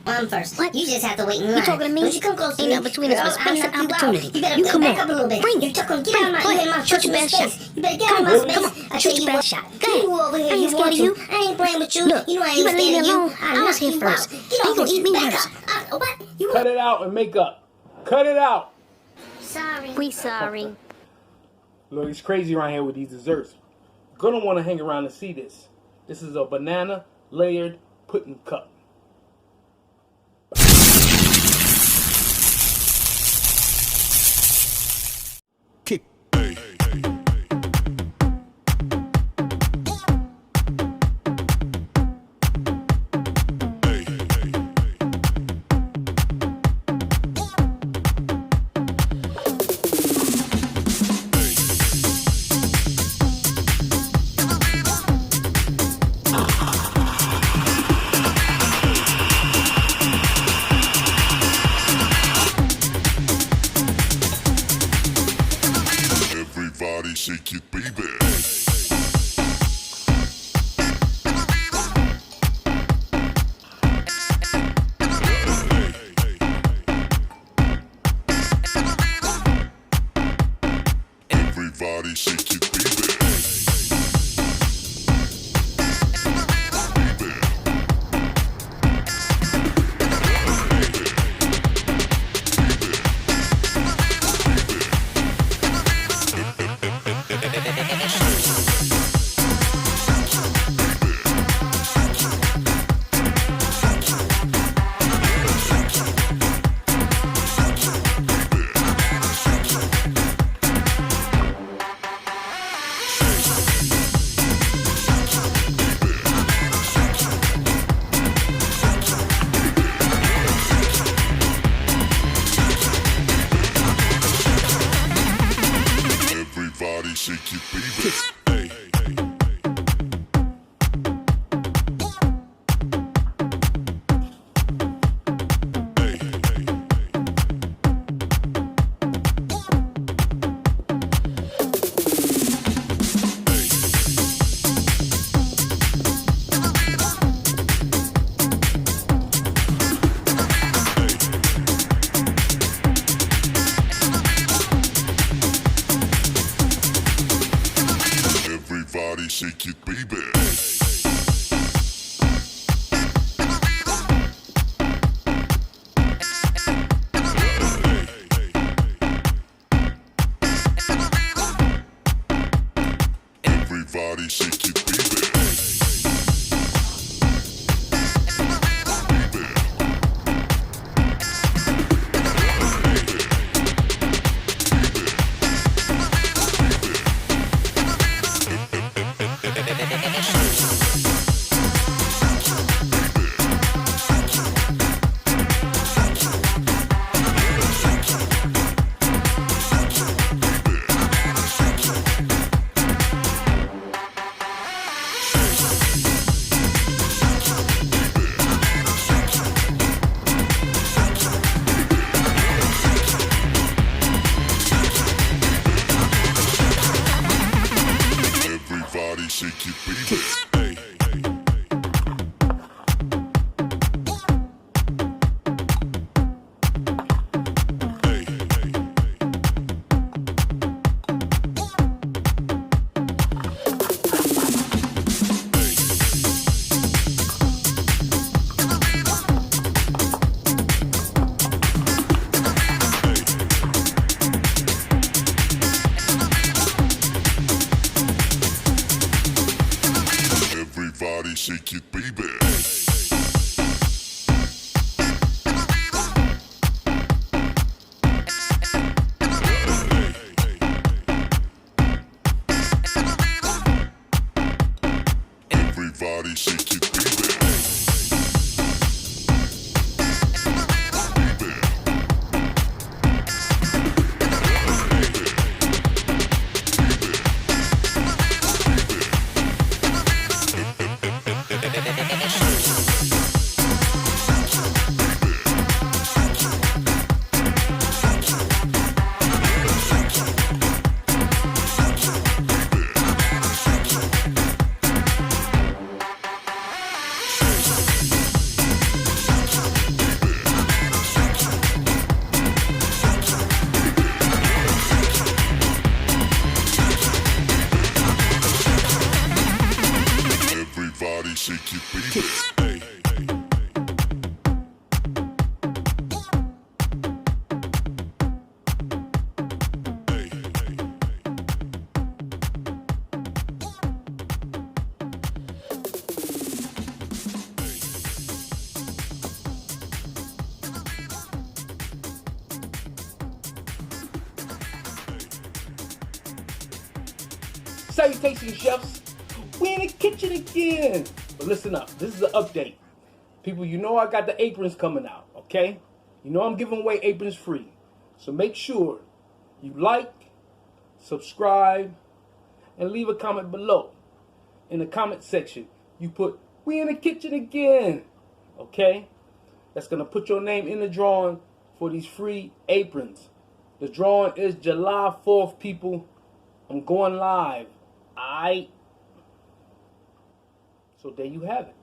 First. What? You just have to wait in line. You talking to me? Don't you come close to Ain't me. nothing between us but space and opportunity. You better You come back on. up a little bit. Bring it. You're talking, get Bring out of it. my, Go you in ahead. my Shoot your personal best space. shot. You better get Come out on. of my Come space. on. I Shoot tell your you best what. shot. Go You ahead. over here, I ain't you scared want of you. to. I ain't playing with you. Look, You know I ain't you better leave me scared of you. alone. I I was knock here you first. out. Get You off gonna eat me back first. up. What? You Cut it out and make up. Cut it out. sorry. We sorry. Look, it's crazy around here with these desserts. You're gonna want to hang around and see this. This is a banana layered pudding cup. Kick. Everybody shake it, baby. Everybody shake it, baby. Everybody shake it, baby. Hey. Everybody shake it, baby. Everybody shake it, baby. Salutations, chefs. We in the kitchen again. But listen up. This is an update. People, you know I got the aprons coming out, okay? You know I'm giving away aprons free. So make sure you like, subscribe, and leave a comment below. In the comment section, you put, we in the kitchen again, okay? That's going to put your name in the drawing for these free aprons. The drawing is July 4th, people. I'm going live. Aight? So there you have it.